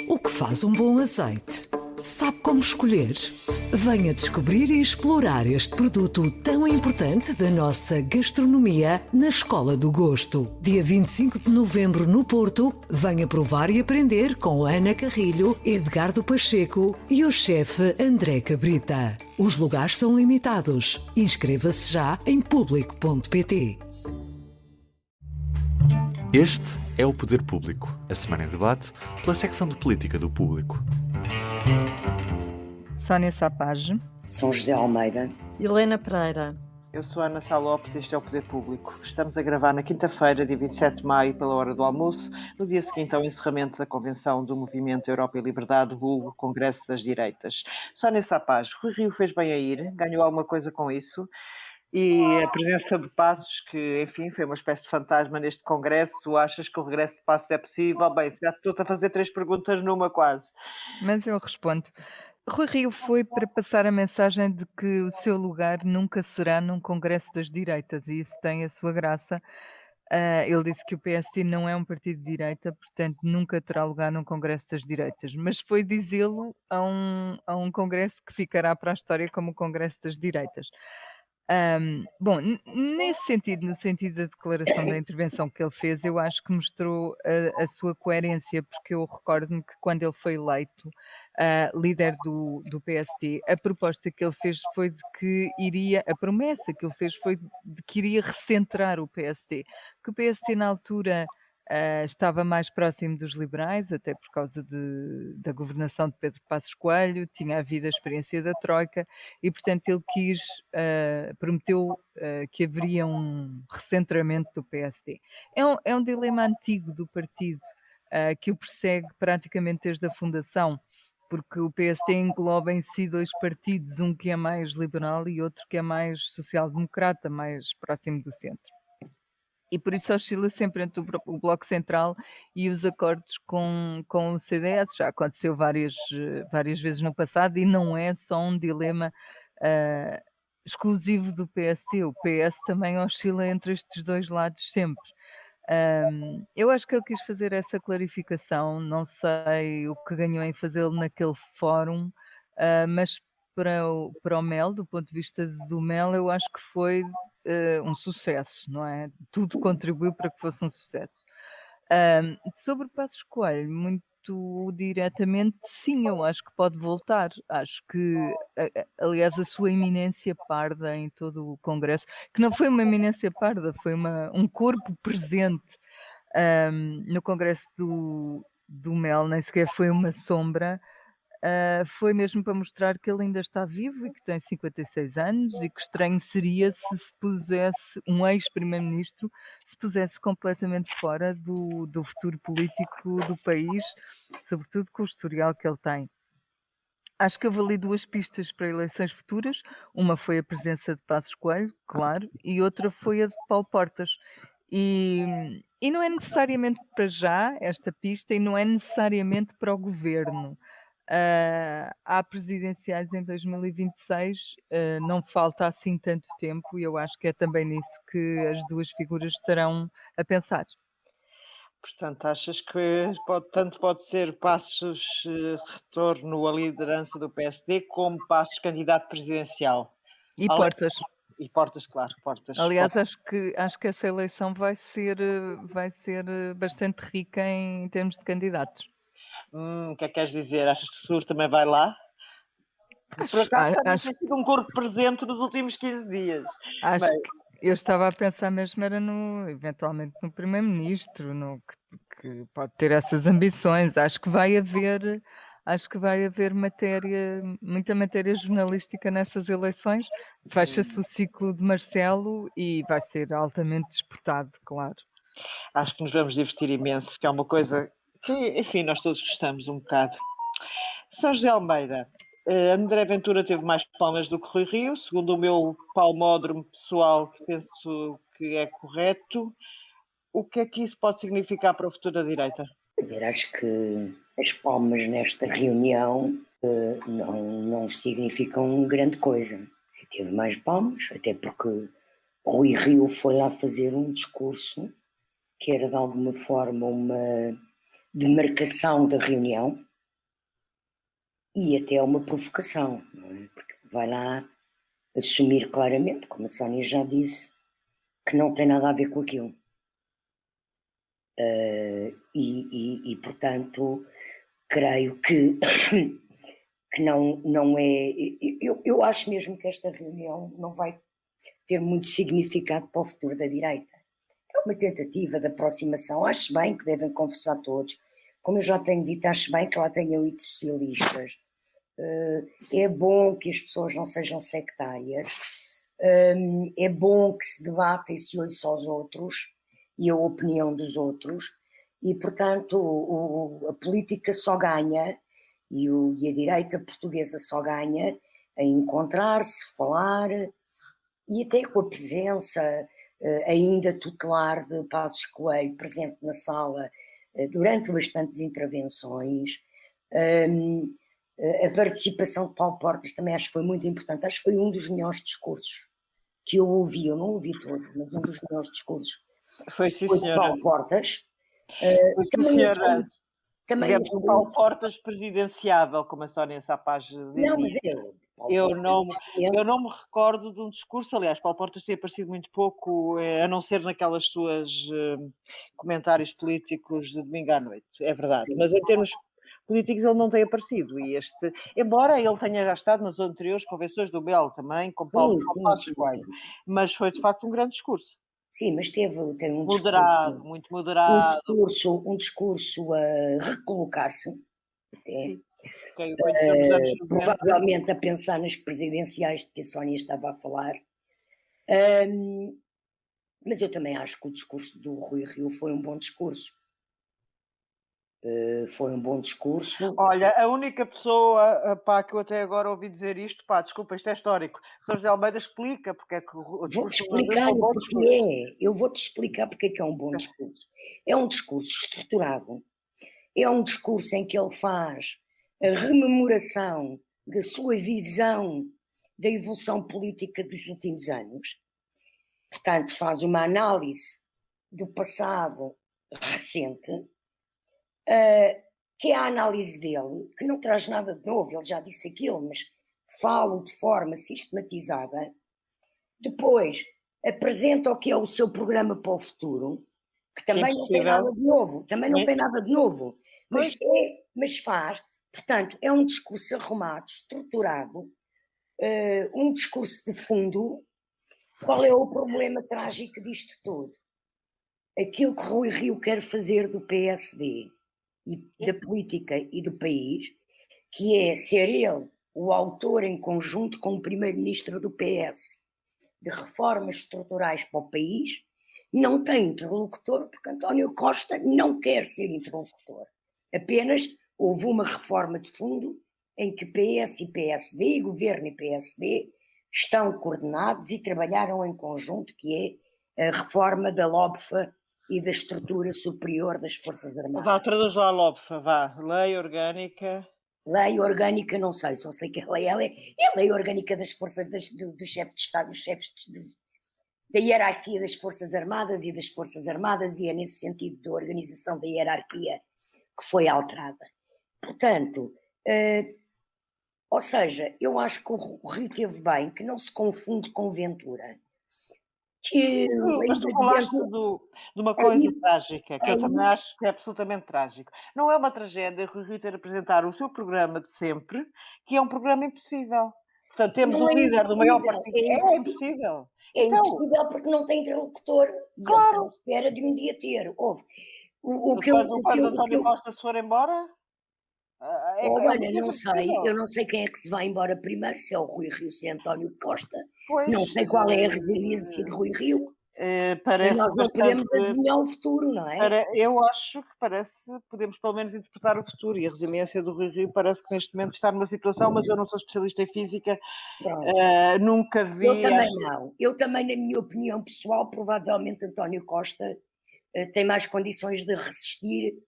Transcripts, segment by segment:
O que faz um bom azeite? Sabe como escolher? Venha descobrir e explorar este produto tão importante da nossa gastronomia na Escola do Gosto. Dia 25 de novembro no Porto, venha provar e aprender com Ana Carrilho, Edgardo Pacheco e o chefe André Cabrita. Os lugares são limitados. Inscreva-se já em público.pt. Este é o Poder Público, a semana em debate pela secção de Política do Público. Sónia Sapage, São José Almeida, Helena Pereira. Eu sou a Ana Sá Lopes e este é o Poder Público. Estamos a gravar na quinta-feira, dia 27 de maio, pela hora do almoço, no dia seguinte ao encerramento da convenção do Movimento Europa e Liberdade, vulgo Congresso das Direitas. Sónia Sapage, Rui Rio fez bem a ir, ganhou alguma coisa com isso? E a presença de Passos, que, enfim, foi uma espécie de fantasma neste congresso, achas que o regresso de Passos é possível? Bem, já estou-te a fazer 3 perguntas numa quase. mas eu respondo. Rui Rio foi para passar a mensagem de que o seu lugar nunca será num congresso das direitas e isso tem a sua graça. Ele disse que o PSD não é um partido de direita, portanto nunca terá lugar num congresso das direitas, mas foi dizê-lo a um congresso que ficará para a história como o congresso das direitas. Bom, nesse sentido, no sentido da declaração da intervenção que ele fez, eu acho que mostrou a sua coerência, porque eu recordo-me que quando ele foi eleito líder do PSD, a proposta que ele fez foi de que a promessa que ele fez foi de que iria recentrar o PSD, que o PSD na altura estava mais próximo dos liberais, até por causa da governação de Pedro Passos Coelho, tinha havido a experiência da Troika e, portanto, ele prometeu que haveria um recentramento do PSD. É um dilema antigo do partido que o persegue praticamente desde a fundação, porque o PSD engloba em si dois partidos, um que é mais liberal e outro que é mais social-democrata, mais próximo do centro. E por isso oscila sempre entre o Bloco Central e os acordos com o CDS. Já aconteceu várias vezes no passado e não é só um dilema exclusivo do PSD. O PS também oscila entre estes dois lados sempre. Eu acho que ele quis fazer essa clarificação, não sei o que ganhou em fazê-lo naquele fórum, mas para o MEL, do ponto de vista do MEL, eu acho que foi um sucesso, não é? Tudo contribuiu para que fosse um sucesso. Sobre Passos Coelho, muito diretamente, sim, eu acho que pode voltar. Acho que, aliás, a sua eminência parda em todo o Congresso, que não foi uma eminência parda, foi um corpo presente no Congresso do MEL, nem sequer foi uma sombra. Foi mesmo para mostrar que ele ainda está vivo e que tem 56 anos e que estranho seria se pusesse um ex-primeiro-ministro se pusesse completamente fora do futuro político do país, sobretudo com o historial que ele tem. Acho que houve ali duas pistas para eleições futuras. Uma foi a presença de Passos Coelho, claro, e outra foi a de Paulo Portas. E não é necessariamente para já esta pista e não é necessariamente para o governo. Há presidenciais em 2026, não falta assim tanto tempo e eu acho que é também nisso que as duas figuras estarão a pensar. Portanto, achas que tanto pode ser Passos retorno à liderança do PSD, como Passos candidato presidencial? E Portas. E Portas, claro, Portas. Acho que essa eleição vai ser bastante rica em termos de candidatos. O que é que queres dizer? Achas que o Sur também vai lá? Por acaso tem sido um corpo presente nos últimos 15 dias. Eu estava a pensar mesmo era eventualmente no Primeiro-Ministro, que pode ter essas ambições. Acho que vai haver muita matéria jornalística nessas eleições. Fecha-se o ciclo de Marcelo e vai ser altamente disputado, claro. Acho que nos vamos divertir imenso, que é uma coisa que, enfim, nós todos gostamos um bocado. São José Almeida. André Ventura teve mais palmas do que Rui Rio, segundo o meu palmódromo pessoal, que penso que é correto. O que é que isso pode significar para o futuro da direita? Quer dizer, acho que as palmas nesta reunião não significam grande coisa. Se teve mais palmas, até porque Rui Rio foi lá fazer um discurso que era de alguma forma uma demarcação da reunião, e até é uma provocação, não é? Porque vai lá assumir claramente, como a Sónia já disse, que não tem nada a ver com aquilo. Portanto, creio que não é. Eu acho mesmo que esta reunião não vai ter muito significado para o futuro da direita. É uma tentativa de aproximação. Acho bem que devem conversar todos. Como eu já tenho dito, acho bem que lá tenham ido socialistas. É bom que as pessoas não sejam sectárias. É bom que se debata e se ouça aos outros e a opinião dos outros. E, portanto, a política só ganha e a direita portuguesa só ganha a encontrar-se, falar e até com a presença ainda tutelar de Passos Coelho presente na sala durante bastantes intervenções. A participação de Paulo Portas também acho que foi muito importante. Acho que foi um dos melhores discursos que eu ouvi. Eu não ouvi todos, mas um dos melhores discursos Foi, sim, foi de senhora. Paulo Portas. Foi, sim, senhora. Também Tivemos um Paulo Portas presidenciável, como a Sónia Sapaz dizia. Não, mas eu não me recordo de um discurso, aliás, Paulo Portas tem aparecido muito pouco, a não ser naquelas suas comentários políticos de domingo à noite, é verdade. Sim. Mas em termos políticos ele não tem aparecido, e embora ele tenha já estado nas anteriores convenções do BEL também, com Paulo Passos Coelho, mas foi de facto um grande discurso. Sim, mas tem um moderado, discurso, muito moderado. Um discurso a recolocar-se, até. Provavelmente a pensar nas presidenciais de que a Sónia estava a falar. Mas eu também acho que o discurso do Rui Rio foi um bom discurso. Foi um bom discurso. Olha, a única pessoa que eu até agora ouvi dizer isto, desculpa, isto é histórico. Sr. José Almeida explica porque é que o discurso é um bom discurso. Eu vou-te explicar porque é que é um bom discurso. É um discurso estruturado. É um discurso em que ele faz a rememoração da sua visão da evolução política dos últimos anos. Portanto, faz uma análise do passado recente, que é a análise dele, que não traz nada de novo, ele já disse aquilo, mas fala de forma sistematizada. Depois, apresenta o que é o seu programa para o futuro, que também não tem nada de novo, mas faz, portanto, é um discurso arrumado, estruturado, um discurso de fundo. Qual é o problema trágico disto tudo? Aquilo que Rui Rio quer fazer do PSD e da política e do país, que é ser ele o autor em conjunto com o primeiro-ministro do PS de reformas estruturais para o país, não tem interlocutor, porque António Costa não quer ser interlocutor. Apenas houve uma reforma de fundo em que PS e PSD, Governo e PSD, estão coordenados e trabalharam em conjunto, que é a reforma da LOBFA e da estrutura superior das Forças Armadas. Vá, traduz lá a LOBFA, vá. Lei Orgânica... Lei Orgânica, não sei, só sei que é a Lei Orgânica das Forças, do chefe de Estado, dos chefes da hierarquia das Forças Armadas e das Forças Armadas, e é nesse sentido da organização da hierarquia que foi alterada. Portanto, ou seja, eu acho que o Rio teve bem, que não se confunde com Ventura. Mas tu falaste de uma coisa trágica, que eu também acho que é absolutamente trágico. Não é uma tragédia Rui Rio ter apresentado o seu programa de sempre, que é um programa impossível. Portanto, temos o líder do maior partido. É impossível. É impossível porque não tem interlocutor. E ele está à espera de um dia ter. Quando António Costa se for embora... eu não sei quem é que se vai embora primeiro, se é o Rui Rio, se é António Costa. Pois, não sei qual é a resiliência de Rui Rio. Nós não podemos adivinhar o futuro, não é? Eu acho que podemos pelo menos interpretar o futuro, e a resiliência do Rui Rio parece que neste momento está numa situação, mas eu não sou especialista em física, nunca vi... Eu também, na minha opinião pessoal, provavelmente António Costa tem mais condições de resistir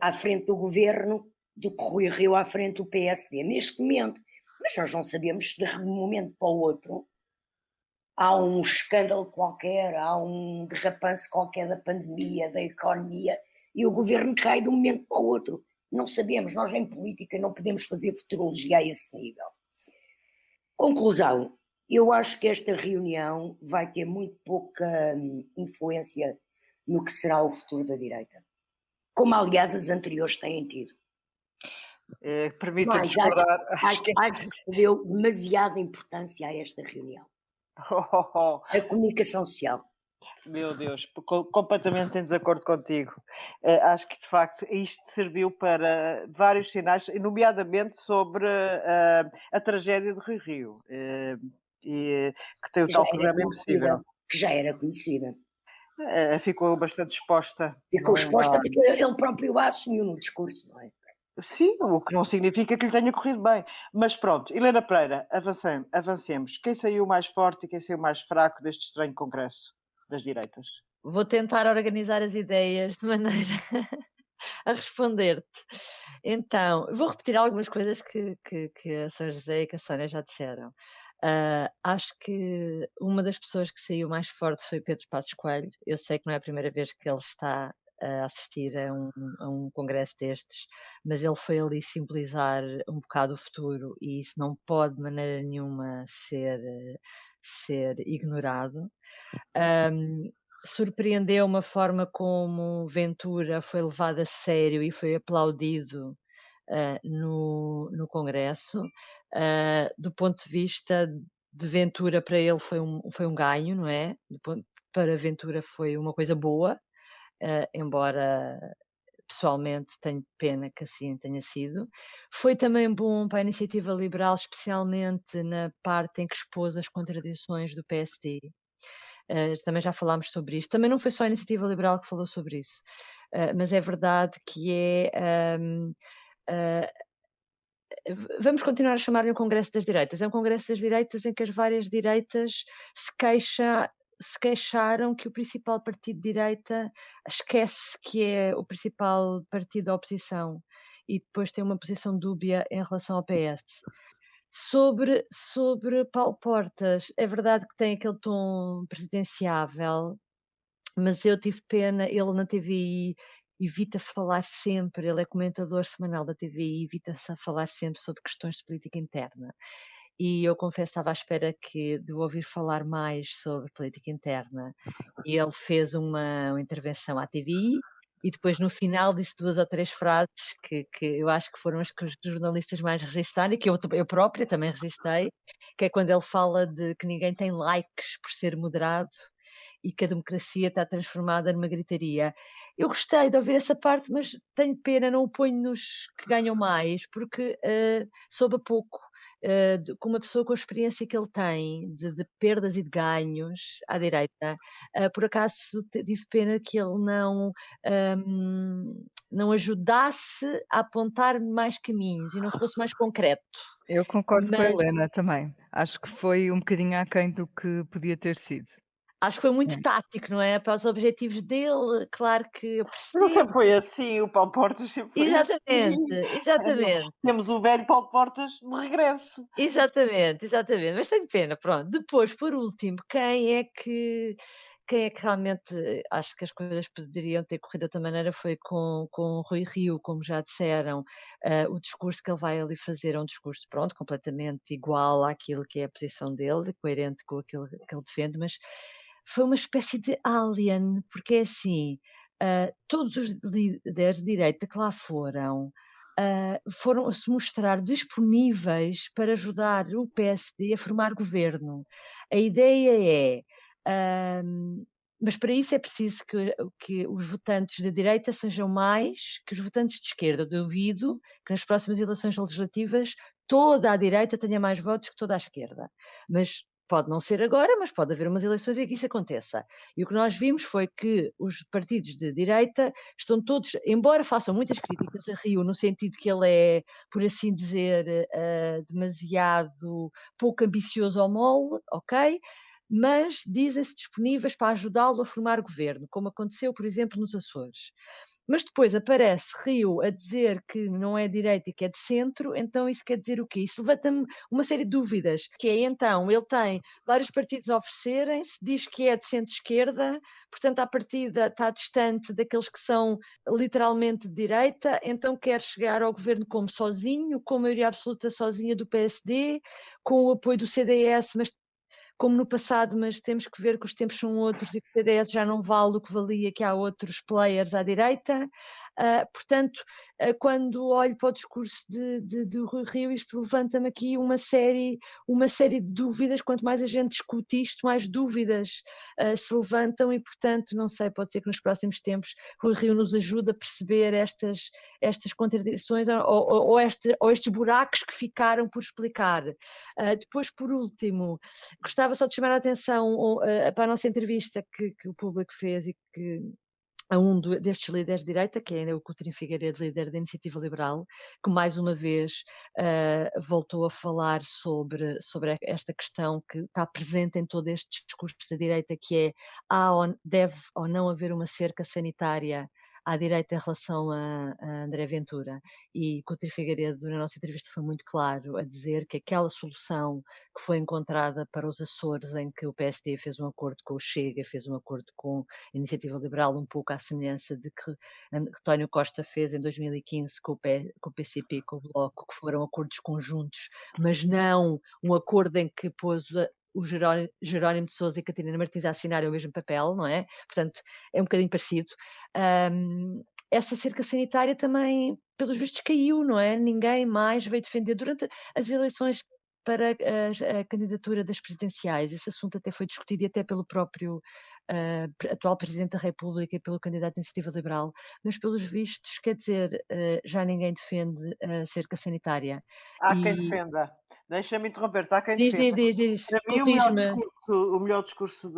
à frente do governo do que Rui Rio à frente do PSD neste momento, mas nós não sabemos se de um momento para o outro há um escândalo qualquer, há um derrapance qualquer da pandemia, da economia, e o governo cai de um momento para o outro. Não sabemos, nós em política não podemos fazer futurologia a esse nível. Conclusão, eu acho que esta reunião vai ter muito pouca influência no que será o futuro da direita, como aliás as anteriores têm tido. Permita-me Mas discordar. acho que se deu demasiada importância a esta reunião. A comunicação social. Meu Deus, completamente em desacordo contigo. Acho que de facto isto serviu para vários sinais, nomeadamente sobre a tragédia de Rui Rio, e que tem o tal programa impossível. Que já era conhecida. Ficou bastante exposta. Ficou exposta porque ele próprio a assumiu no discurso, não é? Sim, o que não significa que lhe tenha corrido bem. Mas pronto, Helena Pereira, avancemos. Quem saiu mais forte e quem saiu mais fraco deste estranho congresso das direitas? Vou tentar organizar as ideias de maneira a responder-te. Então, vou repetir algumas coisas que a São José e que a Sónia já disseram. Acho que uma das pessoas que saiu mais forte foi Pedro Passos Coelho. Eu sei que não é a primeira vez que ele está a assistir a um congresso destes, mas ele foi ali simbolizar um bocado o futuro e isso não pode de maneira nenhuma ser ignorado. Surpreendeu-me a forma como Ventura foi levado a sério e foi aplaudido no Congresso. Do ponto de vista de Ventura, para ele foi um ganho, não é? Para Ventura foi uma coisa boa, embora pessoalmente tenho pena que assim tenha sido. Foi também bom para a Iniciativa Liberal, especialmente na parte em que expôs as contradições do PSD. Também já falámos sobre isto. Também não foi só a Iniciativa Liberal que falou sobre isso, mas é verdade que vamos continuar a chamar-lhe um Congresso das Direitas. É um Congresso das Direitas em que as várias direitas se queixaram que o principal partido de direita esquece que é o principal partido da oposição e depois tem uma posição dúbia em relação ao PS. Sobre Paulo Portas, é verdade que tem aquele tom presidenciável, mas eu tive pena, ele na TVI evita falar sempre, ele é comentador semanal da TVI, evita-se a falar sempre sobre questões de política interna. E eu confesso, estava à espera de ouvir falar mais sobre política interna. E ele fez uma intervenção à TVI e depois no final disse 2 ou 3 frases que eu acho que foram as que os jornalistas mais registaram e que eu própria também registrei, que é quando ele fala de que ninguém tem likes por ser moderado e que a democracia está transformada numa gritaria. Eu gostei de ouvir essa parte, mas tenho pena, não o ponho nos que ganham mais, porque soube a pouco. Com uma pessoa com a experiência que ele tem de perdas e de ganhos à direita, por acaso tive pena que ele não ajudasse a apontar mais caminhos e não fosse mais concreto. Eu concordo com a Helena também. Acho que foi um bocadinho aquém do que podia ter sido. Acho que foi muito tático, não é? Para os objetivos dele, claro que eu percebo. Nunca foi assim, o Paulo Portas sempre foi Exatamente, assim. exatamente. Temos o velho Paulo Portas de regresso. Exatamente, mas tenho pena, pronto. Depois, por último, quem é que realmente acho que as coisas poderiam ter corrido de outra maneira foi com Rui Rio, como já disseram, o discurso que ele vai ali fazer é um discurso, pronto, completamente igual àquilo que é a posição dele, coerente com aquilo que ele defende, mas foi uma espécie de alien, porque é assim, todos os líderes de direita que lá foram se mostrar disponíveis para ajudar o PSD a formar governo. A ideia mas para isso é preciso que os votantes da direita sejam mais que os votantes de esquerda. Eu duvido que nas próximas eleições legislativas toda a direita tenha mais votos que toda a esquerda. Mas pode não ser agora, mas pode haver umas eleições em que isso aconteça. E o que nós vimos foi que os partidos de direita estão todos, embora façam muitas críticas a Rio, no sentido que ele é, por assim dizer, demasiado pouco ambicioso ao mole, ok? Mas dizem-se disponíveis para ajudá-lo a formar governo, como aconteceu, por exemplo, nos Açores. Mas depois aparece Rio a dizer que não é direita e que é de centro, então isso quer dizer o quê? Isso levanta-me uma série de dúvidas, que é, então, ele tem vários partidos a oferecerem-se, diz que é de centro-esquerda, portanto, à partida está distante daqueles que são literalmente de direita, então quer chegar ao governo como sozinho, com maioria absoluta sozinha do PSD, com o apoio do CDS, mas como no passado, mas temos que ver que os tempos são outros e que o CDS já não vale o que valia, que há outros players à direita. Portanto, quando olho para o discurso do Rui Rio, isto levanta-me aqui uma série de dúvidas. Quanto mais a gente discute isto, mais dúvidas se levantam e, portanto, não sei, pode ser que nos próximos tempos Rui Rio nos ajude a perceber estas contradições ou estes buracos que ficaram por explicar. Depois, por último, gostava só de chamar a atenção para a nossa entrevista que o público fez e que a destes líderes de direita, que é o Coutinho Figueiredo, líder da Iniciativa Liberal, que mais uma vez voltou a falar sobre esta questão que está presente em todo este discurso da direita, que é deve ou não haver uma cerca sanitária à direita em relação a André Ventura. E Coutinho Figueiredo, na nossa entrevista, foi muito claro a dizer que aquela solução que foi encontrada para os Açores, em que o PSD fez um acordo com o Chega, fez um acordo com a Iniciativa Liberal, um pouco à semelhança de que António Costa fez em 2015 com o PCP, com o Bloco, que foram acordos conjuntos, mas não um acordo em que pôs o Jerónimo de Sousa e Catarina Martins a assinarem o mesmo papel, não é? Portanto, é um bocadinho parecido. Essa cerca sanitária também, pelos vistos, caiu, não é? Ninguém mais veio defender durante as eleições para a candidatura das presidenciais. Esse assunto até foi discutido e até pelo próprio atual Presidente da República e pelo candidato da Iniciativa Liberal, mas pelos vistos, quer dizer, já ninguém defende a cerca sanitária. Há quem defenda. Deixa-me interromper, há quem defenda. Diz. Para mim, o melhor discurso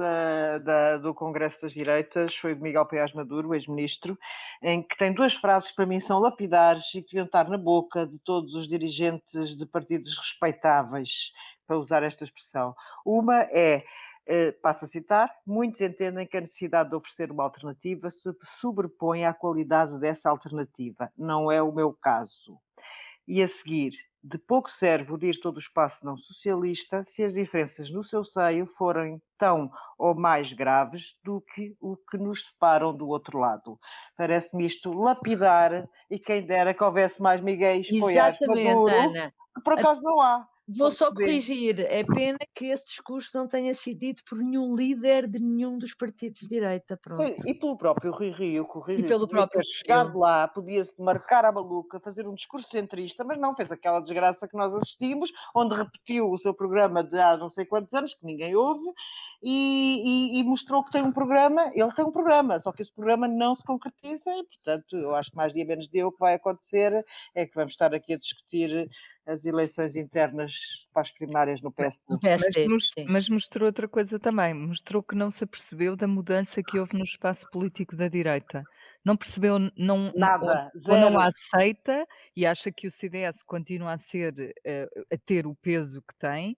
do Congresso das Direitas foi de Miguel Paes Maduro, o ex-ministro, em que tem duas frases que para mim são lapidares e que deviam estar na boca de todos os dirigentes de partidos respeitáveis, para usar esta expressão. Uma é, passo a citar, muitos entendem que a necessidade de oferecer uma alternativa se sobrepõe à qualidade dessa alternativa. Não é o meu caso. E a seguir, de pouco serve unir todo o espaço não socialista se as diferenças no seu seio forem tão ou mais graves do que o que nos separam do outro lado. Parece-me isto lapidar e quem dera que houvesse mais Miguéis Poiares Maduro, Ana. que por acaso não há. Vou só corrigir, é pena que esse discurso não tenha sido dito por nenhum líder de nenhum dos partidos de direita, pronto. E pelo próprio Rui Rio, que o Rui E Rio pelo podia próprio ter chegado lá, podia-se marcar a maluca, fazer um discurso centrista, mas não, fez aquela desgraça que nós assistimos, onde repetiu o seu programa de há não sei quantos anos, que ninguém ouve, e mostrou que tem um programa, ele tem um programa, só que esse programa não se concretiza e, portanto, eu acho que mais dia menos dia o que vai acontecer é que vamos estar aqui a discutir as eleições internas para as primárias no PSD. Mas mostrou outra coisa também, mostrou que não se apercebeu da mudança que houve no espaço político da direita. Não percebeu, Nada, ou não zero. a aceita e acha que o CDS continua a ter o peso que tem,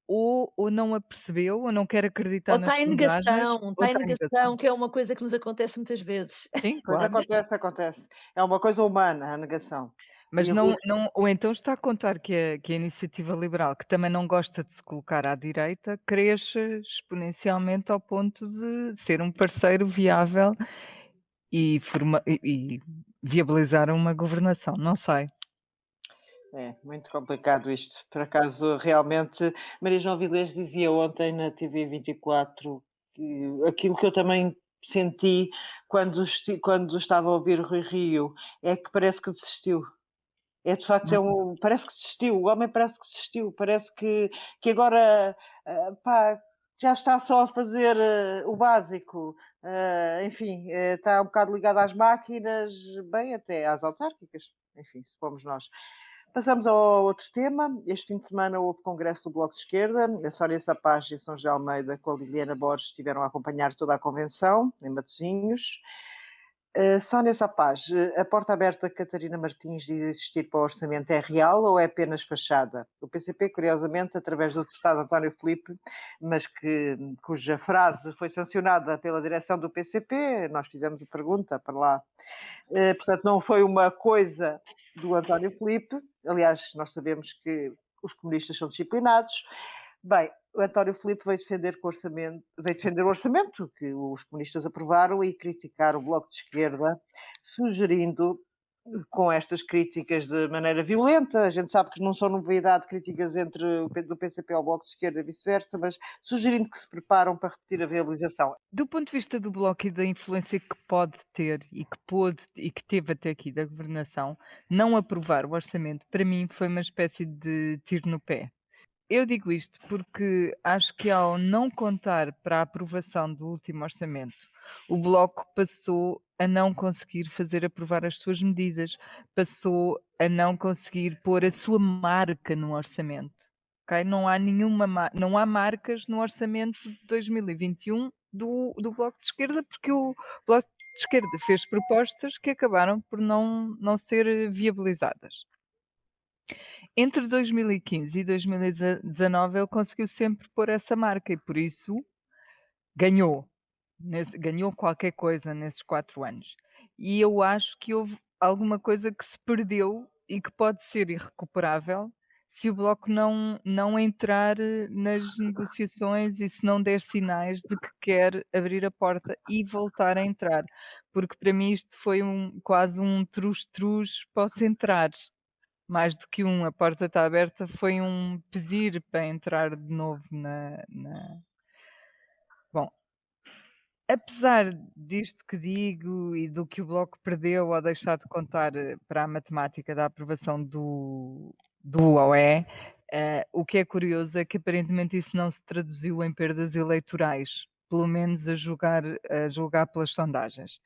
ou não a percebeu, ou não quer acreditar Ou nas está em sondagens, negação, que é uma coisa que nos acontece muitas vezes. Sim, Pois claro. acontece. É uma coisa humana, a negação. Mas ou então está a contar que a Iniciativa Liberal, que também não gosta de se colocar à direita, cresce exponencialmente ao ponto de ser um parceiro viável e viabilizar uma governação, não sei. É muito complicado isto. Por acaso, realmente, Maria João Vilés dizia ontem na TV 24 aquilo que eu também senti quando estava a ouvir Rui Rio, é que parece que desistiu. É de facto, parece que desistiu, o homem parece que desistiu, parece que agora já está só a fazer o básico, enfim, está um bocado ligado às máquinas, bem até às autárquicas, enfim, se fomos nós. Passamos ao outro tema. Este fim de semana houve congresso do Bloco de Esquerda. A Sónia Sapaz e a São José Almeida com a Liliana Borges estiveram a acompanhar toda a convenção, em Matosinhos. Sónia Sapaz, a porta aberta que Catarina Martins diz existir para o orçamento é real ou é apenas fachada? O PCP, curiosamente, através do deputado António Filipe, mas cuja frase foi sancionada pela direção do PCP, nós fizemos a pergunta para lá. Portanto, não foi uma coisa do António Filipe, aliás, nós sabemos que os comunistas são disciplinados. Bem, o António Filipe veio defender o orçamento que os comunistas aprovaram e criticar o Bloco de Esquerda, sugerindo, com estas críticas de maneira violenta, a gente sabe que não são novidade críticas do PCP ao Bloco de Esquerda e vice-versa, mas sugerindo que se preparam para repetir a viabilização. Do ponto de vista do Bloco e da influência que pode ter e que pôde e que teve até aqui da governação, não aprovar o orçamento, para mim, foi uma espécie de tiro no pé. Eu digo isto porque acho que ao não contar para a aprovação do último orçamento, o Bloco passou a não conseguir fazer aprovar as suas medidas, passou a não conseguir pôr a sua marca no orçamento. Okay? Não há marcas no orçamento de 2021 do Bloco de Esquerda, porque o Bloco de Esquerda fez propostas que acabaram por não ser viabilizadas. Entre 2015 e 2019 ele conseguiu sempre pôr essa marca e por isso ganhou qualquer coisa nesses 4 anos. E eu acho que houve alguma coisa que se perdeu e que pode ser irrecuperável se o Bloco não entrar nas negociações e se não der sinais de que quer abrir a porta e voltar a entrar. Porque para mim isto foi quase um trus-trus, posso entrar. Mais do que a porta está aberta, foi um pedir para entrar de novo Bom, apesar disto que digo e do que o Bloco perdeu ao deixar de contar para a matemática da aprovação do UOE, o que é curioso é que aparentemente isso não se traduziu em perdas eleitorais, pelo menos a julgar pelas sondagens.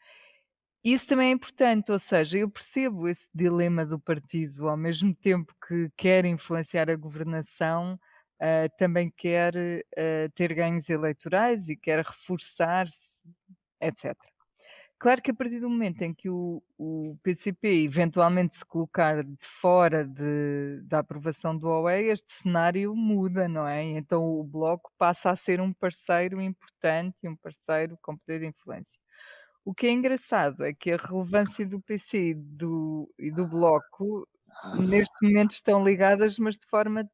Isso também é importante, ou seja, eu percebo esse dilema do partido, ao mesmo tempo que quer influenciar a governação, também quer ter ganhos eleitorais e quer reforçar-se, etc. Claro que a partir do momento em que o PCP eventualmente se colocar de fora da aprovação do OE, este cenário muda, não é? Então o Bloco passa a ser um parceiro importante e um parceiro com poder de influência. O que é engraçado é que a relevância do PC e do Bloco neste momento estão ligadas, mas de forma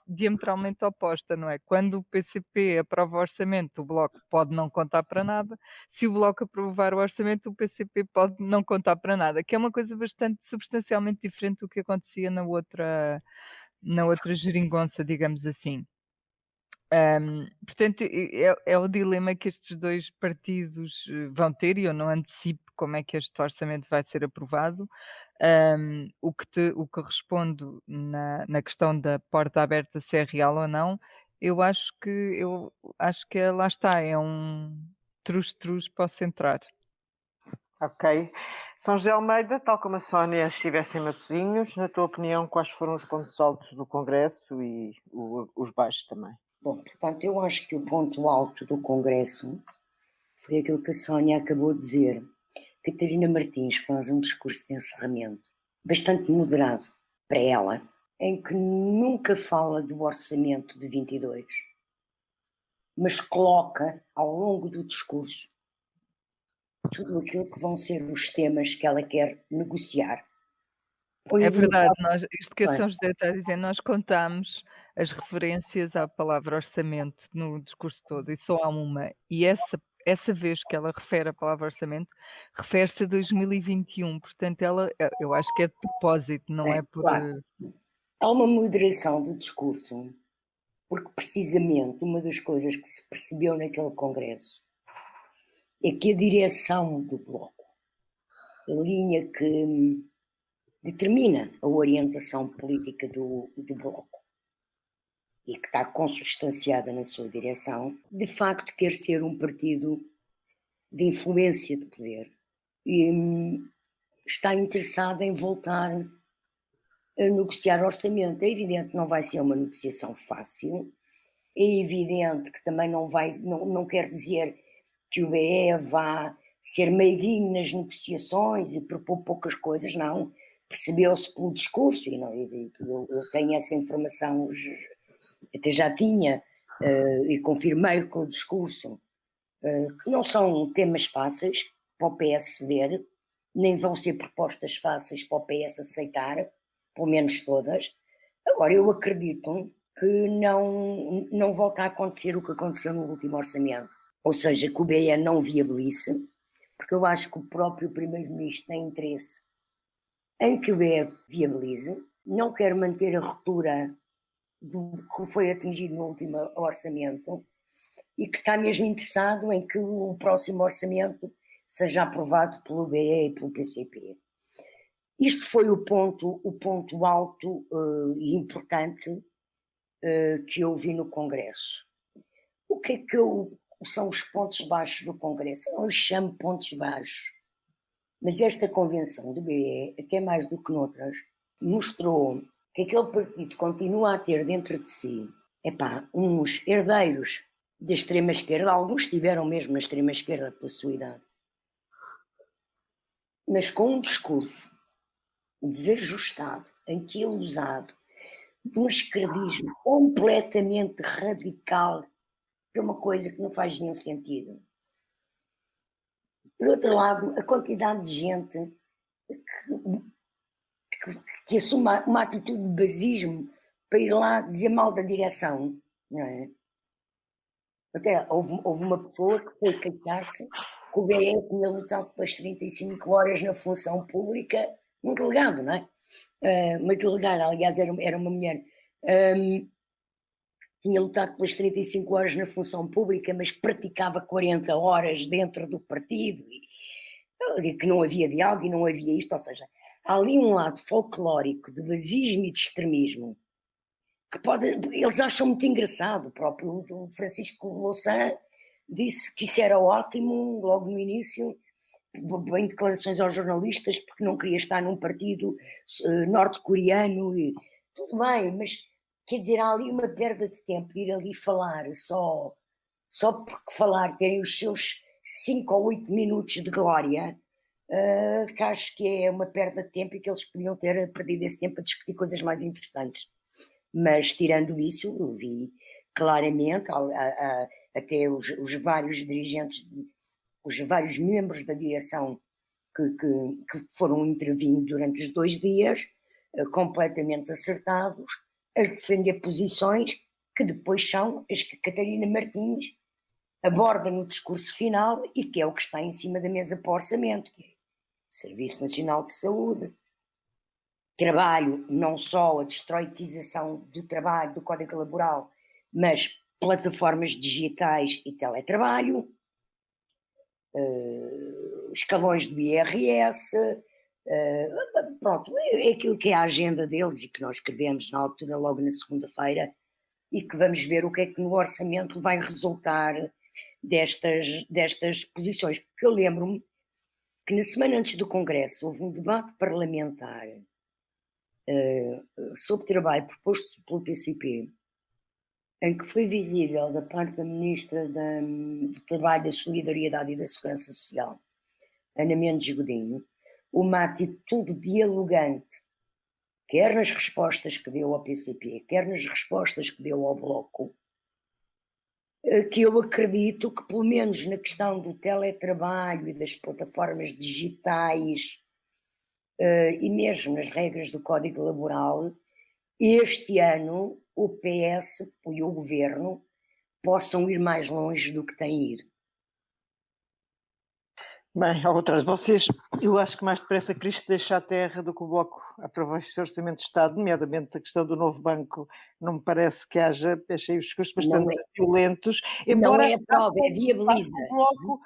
diametralmente oposta, não é? Quando o PCP aprova o orçamento, o Bloco pode não contar para nada. Se o Bloco aprovar o orçamento, o PCP pode não contar para nada, que é uma coisa bastante substancialmente diferente do que acontecia na outra geringonça, digamos assim. Portanto, é o dilema que estes 2 partidos vão ter e eu não antecipo como é que este orçamento vai ser aprovado. O que respondo na questão da porta aberta, se é real ou não, eu acho que lá está, é um trus-trus, posso entrar. Ok. São José Almeida, tal como a Sónia estivessem Matosinhos, na tua opinião, quais foram os pontos altos do Congresso e os baixos também? Bom, portanto, eu acho que o ponto alto do Congresso foi aquilo que a Sónia acabou de dizer. Catarina Martins faz um discurso de encerramento bastante moderado para ela, em que nunca fala do orçamento de 22, mas coloca ao longo do discurso tudo aquilo que vão ser os temas que ela quer negociar. É verdade, isto que a São José está a dizer, nós contamos as referências à palavra orçamento no discurso todo e só há uma. E essa vez que ela refere a palavra orçamento, refere-se a 2021, portanto eu acho que é de propósito, não é por... Claro. Há uma moderação do discurso, porque precisamente uma das coisas que se percebeu naquele congresso é que a direção do Bloco, a linha que determina a orientação política do Bloco e que está consubstanciada na sua direção, de facto quer ser um partido de influência de poder e está interessado em voltar a negociar orçamento. É evidente que não vai ser uma negociação fácil, é evidente que também não quer dizer que o BE vá ser meiguinho nas negociações e propor poucas coisas, não. Percebeu-se pelo discurso, e não, eu tenho essa informação, até já tinha, e confirmei com o discurso, que não são temas fáceis para o PS ceder, nem vão ser propostas fáceis para o PS aceitar, pelo menos todas. Agora, eu acredito que não volta a acontecer o que aconteceu no último orçamento, ou seja, que o BE não viabilize, porque eu acho que o próprio Primeiro-Ministro tem interesse em que o BE viabilize, não quer manter a ruptura do que foi atingido no último orçamento e que está mesmo interessado em que o próximo orçamento seja aprovado pelo BE e pelo PCP. Isto foi o ponto alto e importante que eu vi no Congresso. O que é que são os pontos baixos do Congresso? Eu não lhes chamo pontos baixos, mas esta convenção do BE, até mais do que noutras, mostrou que aquele partido continua a ter dentro de si, uns herdeiros da extrema-esquerda, alguns estiveram mesmo na extrema-esquerda pela sua idade, mas com um discurso desajustado, anquilosado, de um esquerdismo completamente radical, que é uma coisa que não faz nenhum sentido. Por outro lado, a quantidade de gente que assume uma atitude de basismo para ir lá dizer mal da direção, não é? Até houve uma pessoa que foi queixar-se que o BE tinha lutado pelas 35 horas na função pública, um delegado, não é? Uma delegada, aliás, era uma mulher, tinha lutado pelas 35 horas na função pública, mas praticava 40 horas dentro do partido, e que não havia diálogo e não havia isto, ou seja, há ali um lado folclórico de basismo e de extremismo que eles acham muito engraçado. O próprio Francisco Louçã disse que isso era ótimo logo no início, em declarações aos jornalistas, porque não queria estar num partido norte-coreano e tudo bem, mas quer dizer, há ali uma perda de tempo de ir ali falar só porque falar, terem os seus 5 ou 8 minutos de glória, que acho que é uma perda de tempo e que eles podiam ter perdido esse tempo a discutir coisas mais interessantes. Mas tirando isso, eu vi claramente até os vários dirigentes, os vários membros da direção que foram intervindo durante os 2 dias, completamente acertados, a defender posições que depois são as que Catarina Martins aborda no discurso final e que é o que está em cima da mesa para o orçamento, que é Serviço Nacional de Saúde, trabalho, não só a destroiquização do trabalho, do Código Laboral, mas plataformas digitais e teletrabalho, escalões do IRS, pronto, é aquilo que é a agenda deles e que nós escrevemos na altura, logo na segunda-feira, e que vamos ver o que é que no orçamento vai resultar destas posições. Porque eu lembro-me que na semana antes do Congresso houve um debate parlamentar sobre trabalho proposto pelo PCP, em que foi visível da parte da Ministra do Trabalho, da Solidariedade e da Segurança Social, Ana Mendes Godinho, uma atitude dialogante, quer nas respostas que deu ao PCP, quer nas respostas que deu ao Bloco, que eu acredito que, pelo menos na questão do teletrabalho e das plataformas digitais, e mesmo nas regras do Código Laboral, este ano o PS e o Governo possam ir mais longe do que têm ido. Bem, outras, eu acho que mais depressa Cristo deixa a terra do que o Bloco aprova este Orçamento de Estado, nomeadamente a questão do novo banco, não me parece que achei os discursos bastante violentos. Não é prova, é viabiliza. O Bloco,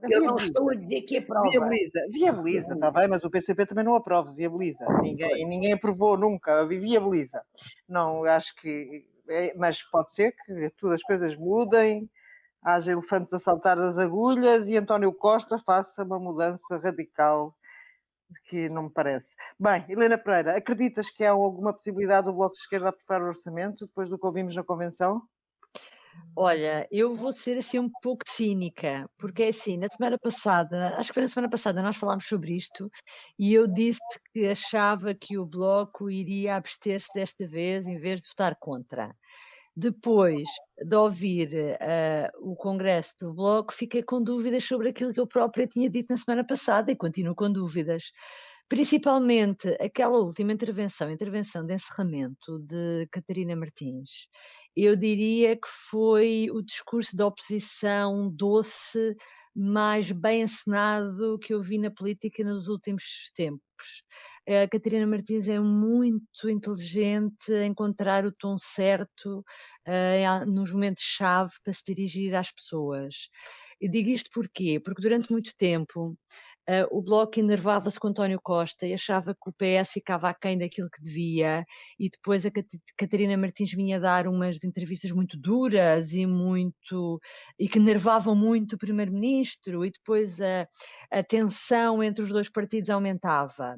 eu não estou a dizer que é prova. Viabiliza, está bem, mas o PCP também não aprova, viabiliza. Ninguém aprovou nunca, viabiliza. Não, acho que... mas pode ser que todas as coisas mudem, haja elefantes a saltar as agulhas e António Costa faça uma mudança radical que não me parece. Bem, Helena Pereira, acreditas que há alguma possibilidade do Bloco de Esquerda aprovar o orçamento depois do que ouvimos na Convenção? Olha, eu vou ser assim um pouco cínica, porque é assim, na semana passada, acho que foi na semana passada, nós falámos sobre isto e eu disse que achava que o Bloco iria abster-se desta vez em vez de votar contra. Depois de ouvir o congresso do Bloco, fiquei com dúvidas sobre aquilo que eu própria tinha dito na semana passada e continuo com dúvidas. Principalmente aquela última intervenção de encerramento de Catarina Martins, eu diria que foi o discurso da oposição doce mais bem encenado que eu vi na política nos últimos tempos. A Catarina Martins é muito inteligente a encontrar o tom certo, nos momentos-chave para se dirigir às pessoas. Eu digo isto porquê? Porque durante muito tempo o Bloco enervava-se com António Costa e achava que o PS ficava aquém daquilo que devia, e depois a Catarina Martins vinha dar umas entrevistas muito duras e que nervavam muito o primeiro-ministro, e depois a tensão entre os dois partidos aumentava.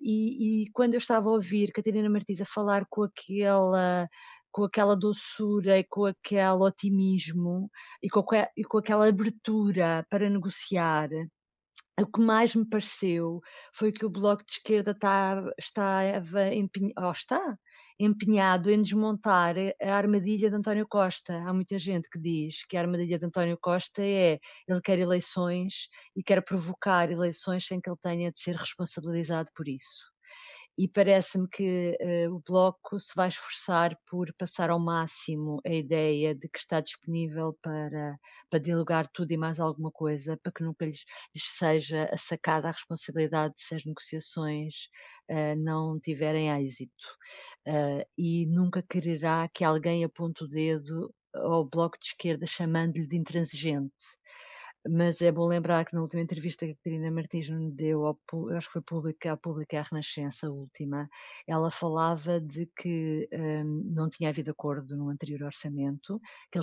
E quando eu estava a ouvir Catarina Martins a falar com aquela doçura e com aquele otimismo e com aquela abertura para negociar, o que mais me pareceu foi que o Bloco de Esquerda está empenhado em desmontar a armadilha de António Costa. Há muita gente que diz que a armadilha de António Costa é ele quer eleições e quer provocar eleições sem que ele tenha de ser responsabilizado por isso. E parece-me que o Bloco se vai esforçar por passar ao máximo a ideia de que está disponível para dialogar tudo e mais alguma coisa, para que nunca lhes seja sacada a responsabilidade se as negociações não tiverem êxito. E nunca quererá que alguém aponte o dedo ao Bloco de Esquerda chamando-lhe de intransigente. Mas é bom lembrar que na última entrevista que a Catarina Martins me deu, eu acho que foi à Pública à Renascença, a última, ela falava de que não tinha havido acordo no anterior orçamento, que o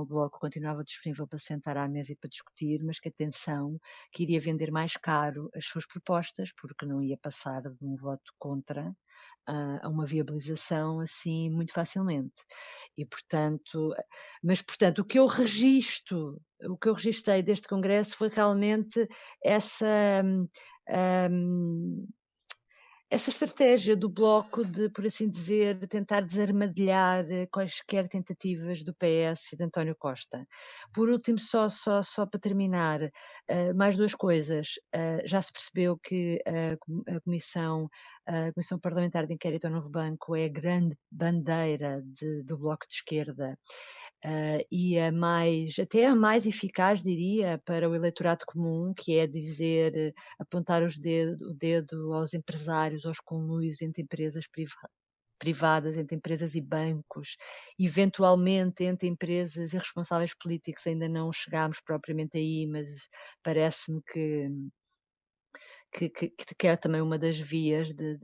Bloco continuava disponível para sentar à mesa e para discutir, mas que atenção, que iria vender mais caro as suas propostas, porque não ia passar de um voto contra a uma viabilização assim muito facilmente. E portanto, o que eu registrei deste congresso foi realmente essa essa estratégia do Bloco de, por assim dizer, de tentar desarmadilhar quaisquer tentativas do PS e de António Costa. Por último, só para terminar, mais duas coisas. Já se percebeu que a Comissão Parlamentar de Inquérito ao Novo Banco é a grande bandeira do Bloco de Esquerda. E até a mais eficaz, diria, para o eleitorado comum, que é dizer, apontar o dedo aos empresários, aos conluios entre empresas privadas, entre empresas e bancos, eventualmente entre empresas e responsáveis políticos. Ainda não chegámos propriamente aí, mas parece-me que é também uma das vias de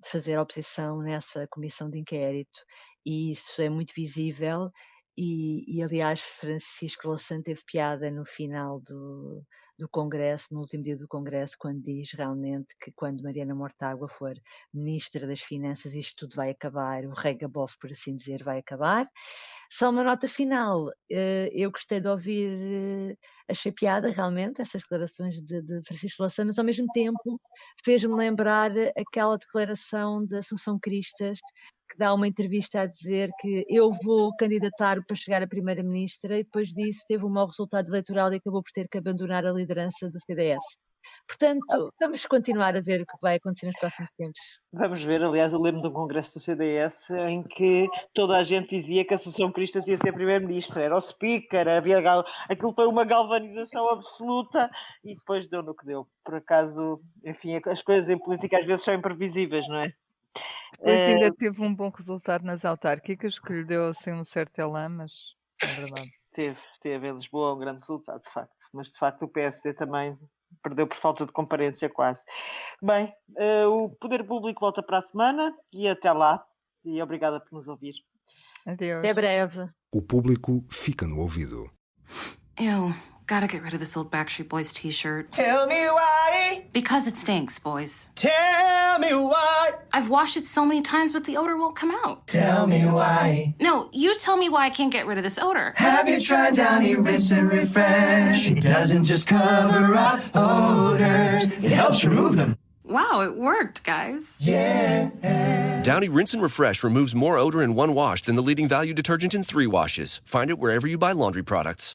fazer a oposição nessa comissão de inquérito, e isso é muito visível. E aliás, Francisco Louçã teve piada no final do Congresso, no último dia do Congresso, quando diz realmente que quando Mariana Mortágua for Ministra das Finanças isto tudo vai acabar, o regabof, por assim dizer, vai acabar. Só uma nota final, eu gostei de ouvir, achei piada realmente essas declarações de Francisco Louçã, mas ao mesmo tempo fez-me lembrar aquela declaração de Assunção Cristas, que dá uma entrevista a dizer que eu vou candidatar para chegar a primeira-ministra, e depois disso teve um mau resultado eleitoral e acabou por ter que abandonar a liderança do CDS. Portanto, vamos continuar a ver o que vai acontecer nos próximos tempos. Vamos ver, aliás, eu lembro de um congresso do CDS em que toda a gente dizia que a Assunção Cristas ia ser primeiro-ministra, era o speaker, aquilo foi uma galvanização absoluta e depois deu no que deu. Por acaso, enfim, as coisas em política às vezes são imprevisíveis, não é? Depois ainda teve um bom resultado nas autárquicas, que lhe deu assim um certo elan, mas é verdade. Teve em Lisboa um grande resultado, de facto. Mas de facto o PSD também perdeu por falta de comparência quase. Bem, o Poder Público volta para a semana e até lá. E obrigada por nos ouvir. Adeus. Até breve. O público fica no ouvido. Eu Gotta get rid of this old Backstreet Boys t-shirt. Tell me why. Because it stinks, boys. Tell me why. I've washed it so many times, but the odor won't come out. Tell me why. No, you tell me why I can't get rid of this odor. Have you tried Downy Rinse and Refresh? It doesn't just cover up odors, it helps remove them. Wow, it worked, guys. Yeah. Downy Rinse and Refresh removes more odor in one wash than the leading value detergent in 3 washes. Find it wherever you buy laundry products.